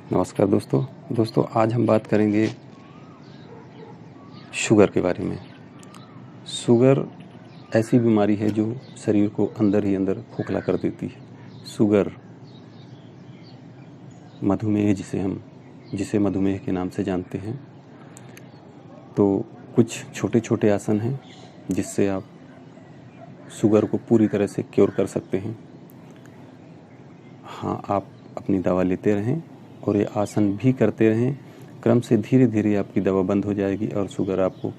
नमस्कार दोस्तों आज हम बात करेंगे शुगर के बारे में। शुगर ऐसी बीमारी है जो शरीर को अंदर ही अंदर खोखला कर देती है। शुगर मधुमेह जिसे मधुमेह के नाम से जानते हैं। तो कुछ छोटे छोटे आसन हैं जिससे आप शुगर को पूरी तरह से क्योर कर सकते हैं। हाँ, आप अपनी दवा लेते रहें और ये आसन भी करते रहें। क्रम से धीरे धीरे आपकी दवा बंद हो जाएगी और शुगर आपको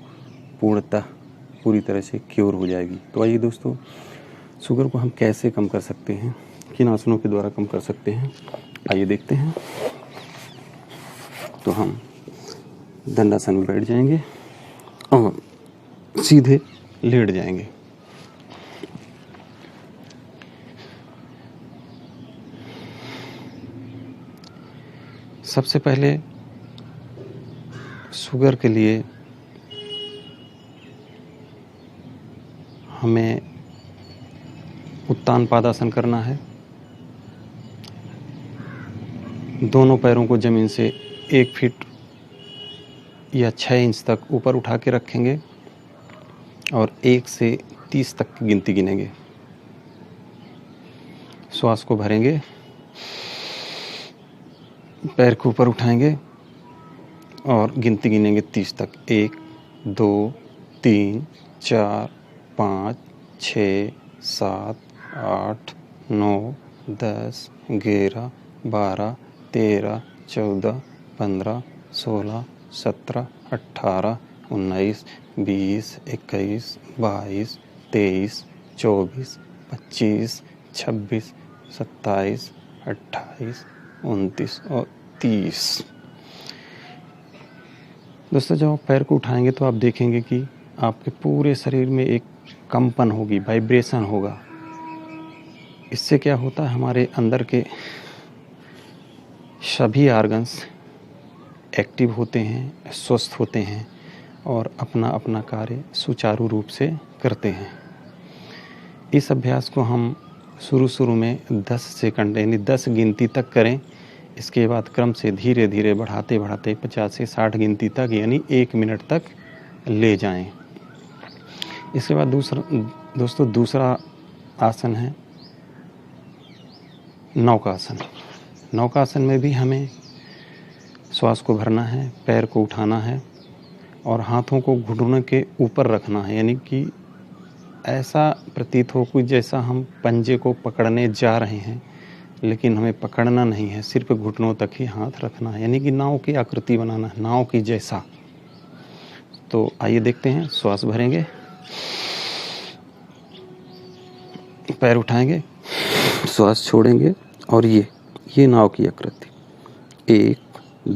पूरी तरह से क्योर हो जाएगी। तो आइए दोस्तों, शुगर को हम कैसे कम कर सकते हैं, किन आसनों के द्वारा कम कर सकते हैं, आइए देखते हैं। तो हम दंडासन में बैठ जाएंगे और सीधे लेट जाएंगे। सबसे पहले शुगर के लिए हमें उत्तान पादासन करना है। दोनों पैरों को ज़मीन से 1 फीट या 6 इंच तक ऊपर उठा के रखेंगे और 1 से 30 तक की गिनती गिनेंगे। श्वास को भरेंगे, पैर को ऊपर उठाएंगे और गिनती गिनेंगे 30 तक। 1 2 3 4 5 6 7 8 9 10 11 12 13 14 15 16 17 18 19 20 21 22 23 24 25 26 27 28 29 और 30। दोस्तों, जब आप पैर को उठाएंगे तो आप देखेंगे कि आपके पूरे शरीर में एक कंपन होगी, वाइब्रेशन होगा। इससे क्या होता है, हमारे अंदर के सभी ऑर्गन्स एक्टिव होते हैं, स्वस्थ होते हैं और अपना अपना कार्य सुचारू रूप से करते हैं। इस अभ्यास को हम शुरू में 10 सेकंड यानी 10 गिनती तक करें। इसके बाद क्रम से धीरे धीरे बढ़ाते 50 से 60 गिनती तक यानी 1 मिनट तक ले जाएं। इसके बाद दूसरा आसन है नौकासन। नौकासन में भी हमें श्वास को भरना है, पैर को उठाना है और हाथों को घुटनों के ऊपर रखना है। यानी कि ऐसा प्रतीत हो कि जैसा हम पंजे को पकड़ने जा रहे हैं, लेकिन हमें पकड़ना नहीं है, सिर्फ घुटनों तक ही हाथ रखना है। यानी कि नाव की आकृति बनाना है, नाव की जैसा। तो आइए देखते हैं। श्वास भरेंगे, पैर उठाएंगे, श्वास छोड़ेंगे और ये नाव की आकृति। 1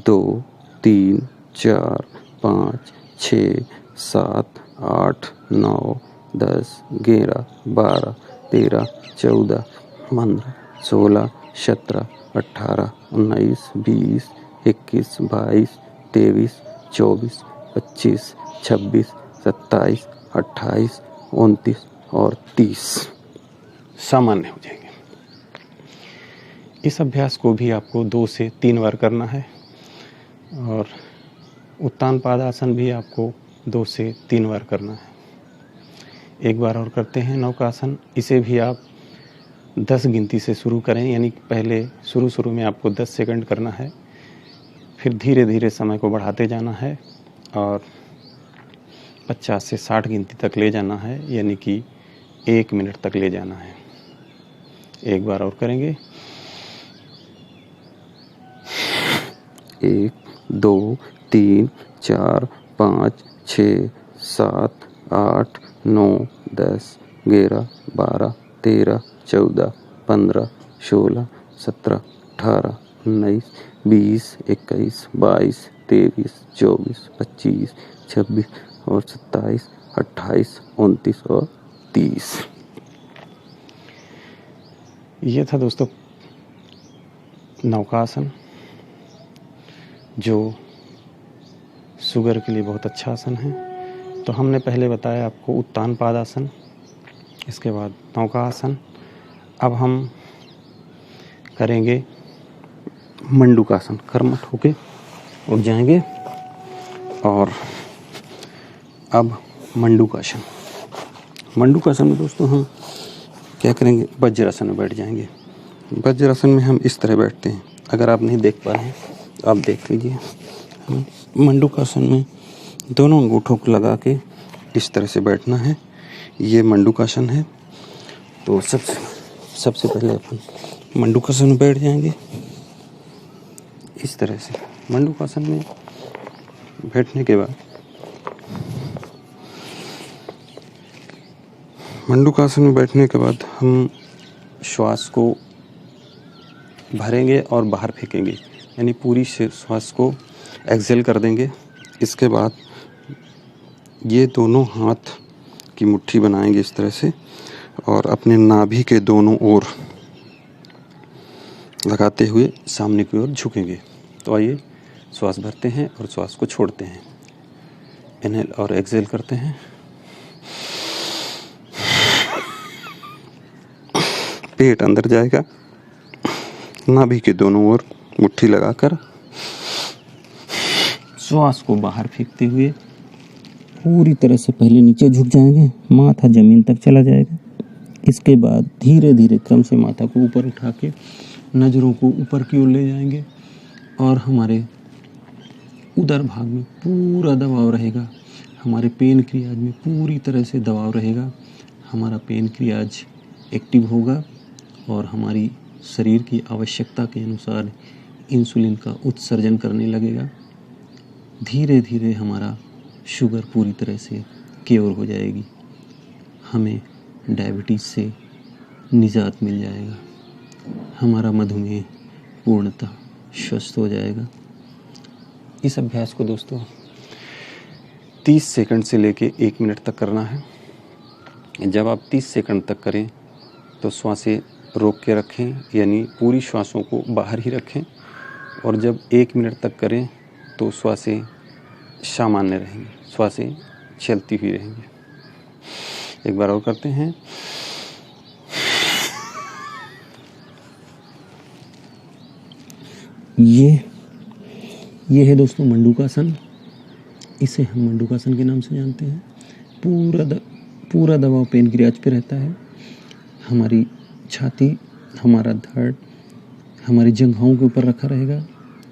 2 3 4 5 6 7 8 9 10 11 12 13 14 15 16 17 18 19 20 21 22 23 24 25 26 27 28 29 और 30 सामान्य हो जाएंगे। इस अभ्यास को भी आपको 2 से 3 बार करना है और उत्तान पादासन भी आपको 2 से 3 बार करना है। एक बार और करते हैं नौकासन। इसे भी आप 10 गिनती से शुरू करें। यानी पहले शुरू में आपको 10 सेकंड करना है, फिर धीरे धीरे समय को बढ़ाते जाना है और 50 से 60 गिनती तक ले जाना है। यानी कि 1 मिनट तक ले जाना है। एक बार और करेंगे। 1 2 3 4 5 6 7 8 9 10 11 12 13 14 15 16 17 18 19 20 21 22 23 24 25 26 और 27 28 29 और 30। ये था दोस्तों नौकासन, जो शुगर के लिए बहुत अच्छा आसन है। तो हमने पहले बताया आपको उत्तान पादासन, इसके बाद नौकासन। अब हम करेंगे मंडूकासन, कर्मठ होके उठ जाएंगे। और अब मंडूकासन। मंडूकासन में दोस्तों हम क्या करेंगे, वज्रासन में बैठ जाएंगे। वज्रासन में हम इस तरह बैठते हैं, अगर आप नहीं देख पा रहे हैं तो आप देख लीजिए। मंडूकासन में दोनों अंगूठों को लगा के इस तरह से बैठना है, ये मंडूकासन है। तो सबसे पहले अपन मंडूकासन में बैठ जाएंगे इस तरह से। मंडूकासन में बैठने के बाद हम श्वास को भरेंगे और बाहर फेंकेंगे, यानी पूरी श्वास को एक्सहेल कर देंगे। इसके बाद ये दोनों हाथ की मुट्ठी बनाएंगे इस तरह से और अपने नाभि के दोनों ओर लगाते हुए सामने की ओर झुकेंगे। तो आइए श्वास भरते हैं और श्वास को छोड़ते हैं, इनहेल और एक्सहेल करते हैं। पेट अंदर जाएगा, नाभि के दोनों ओर मुट्ठी लगाकर श्वास को बाहर फेंकते हुए पूरी तरह से पहले नीचे झुक जाएंगे, माथा जमीन तक चला जाएगा। इसके बाद धीरे धीरे क्रम से माथा को ऊपर उठा के नज़रों को ऊपर की ओर ले जाएंगे और हमारे उदर भाग में पूरा दबाव रहेगा, हमारे पेनक्रियाज में पूरी तरह से दबाव रहेगा। हमारा पेनक्रियाज एक्टिव होगा और हमारी शरीर की आवश्यकता के अनुसार इंसुलिन का उत्सर्जन करने लगेगा। धीरे धीरे हमारा शुगर पूरी तरह से क्योर हो जाएगी, हमें डायबिटीज़ से निजात मिल जाएगा, हमारा मधुमेह पूर्णतः स्वस्थ हो जाएगा। इस अभ्यास को दोस्तों 30 सेकंड से लेके 1 मिनट तक करना है। जब आप 30 सेकंड तक करें तो श्वासें रोक के रखें, यानी पूरी श्वासों को बाहर ही रखें। और जब 1 मिनट तक करें तो श्वासें सामान्य रहेंगी, श्वासें चलती हुई रहेंगी। एक बार और करते हैं। ये है दोस्तों मंडूकासन, इसे हम मंडूकासन के नाम से जानते हैं। पूरा दबाव पेनक्रियाज पे रहता है। हमारी छाती, हमारा धड़ हमारी जंघाओं के ऊपर रखा रहेगा,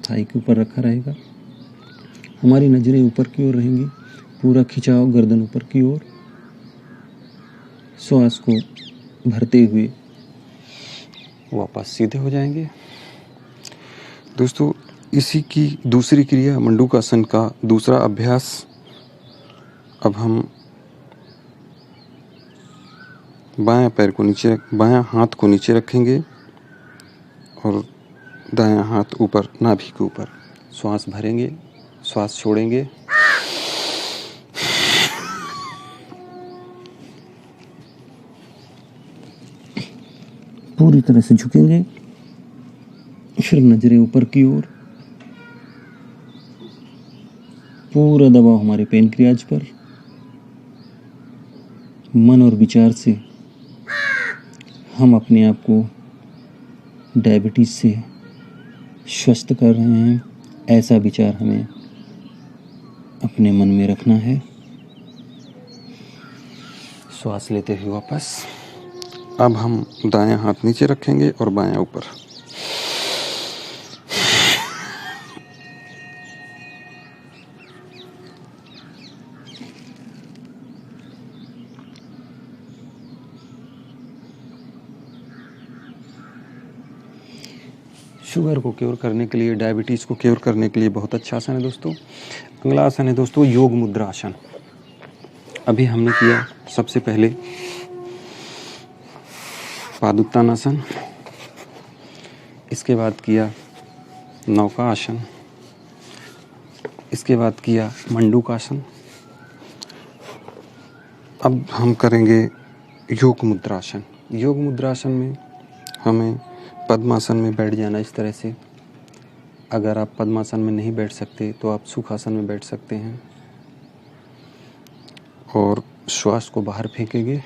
थाई के ऊपर रखा रहेगा। हमारी नज़रें ऊपर की ओर रहेंगी, पूरा खिंचाव गर्दन ऊपर की ओर। श्वास को भरते हुए वापस सीधे हो जाएंगे। दोस्तों इसी की दूसरी क्रिया मंडूकासन का दूसरा अभ्यास, अब हम बायां हाथ को नीचे रखेंगे और दायां हाथ ऊपर नाभि के ऊपर। श्वास भरेंगे, श्वास छोड़ेंगे। पूरी तरह से झुकेंगे, फिर नजरें ऊपर की ओर। पूरा दबाव हमारे पेनक्रियाज पर। मन और विचार से हम अपने आप को डायबिटीज़ से स्वस्थ कर रहे हैं, ऐसा विचार हमें अपने मन में रखना है। श्वास लेते हुए वापस। अब हम दायां हाथ नीचे रखेंगे और बायां ऊपर। शुगर को क्योर करने के लिए, डायबिटीज़ को क्योर करने के लिए बहुत अच्छा आसन है दोस्तों। अगला आसन है दोस्तों योग मुद्रा आसन। अभी हमने किया सबसे पहले पादुत्तानासन, इसके बाद किया नौका आसन, इसके बाद किया मंडूकासन। अब हम करेंगे योग मुद्रासन। योग मुद्रासन में हमें पद्मासन में बैठ जाना इस तरह से। अगर आप पद्मासन में नहीं बैठ सकते तो आप सुखासन में बैठ सकते हैं और श्वास को बाहर फेंकेंगे।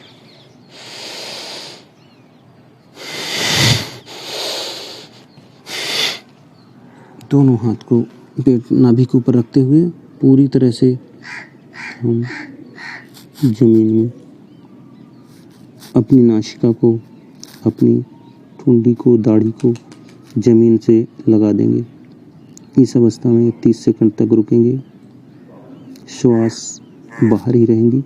दोनों हाथ को पेट नाभि के ऊपर रखते हुए पूरी तरह से हम जमीन में अपनी नासिका को, अपनी ठुंडी को, दाढ़ी को जमीन से लगा देंगे। इस अवस्था में 30 सेकंड तक रुकेंगे। श्वास बाहर ही रहेंगी।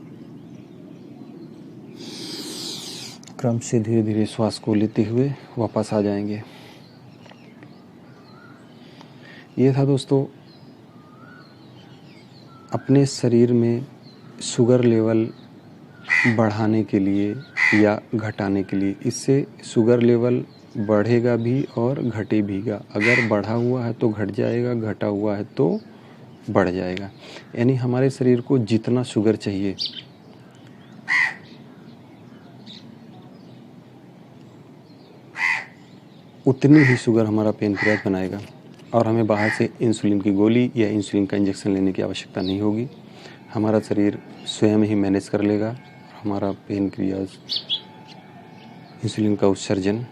क्रम से धीरे धीरे श्वास को लेते हुए वापस आ जाएंगे। ये था दोस्तों अपने शरीर में शुगर लेवल बढ़ाने के लिए या घटाने के लिए। इससे शुगर लेवल बढ़ेगा भी और घटे भीगा। अगर बढ़ा हुआ है तो घट जाएगा, घटा हुआ है तो बढ़ जाएगा। यानी हमारे शरीर को जितना शुगर चाहिए उतनी ही शुगर हमारा पैनक्रियाज बनाएगा और हमें बाहर से इंसुलिन की गोली या इंसुलिन का इंजेक्शन लेने की आवश्यकता नहीं होगी। हमारा शरीर स्वयं ही मैनेज कर लेगा। हमारा पैनक्रियाज इंसुलिन का उत्सर्जन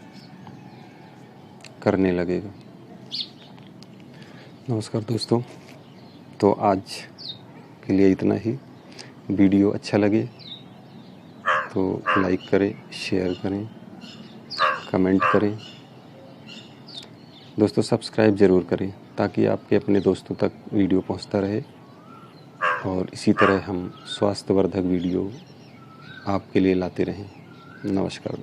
करने लगेगा। नमस्कार दोस्तों, तो आज के लिए इतना ही। वीडियो अच्छा लगे तो लाइक करें, शेयर करें, कमेंट करें। दोस्तों सब्सक्राइब ज़रूर करें ताकि आपके अपने दोस्तों तक वीडियो पहुंचता रहे और इसी तरह हम स्वास्थ्यवर्धक वीडियो आपके लिए लाते रहें। नमस्कार।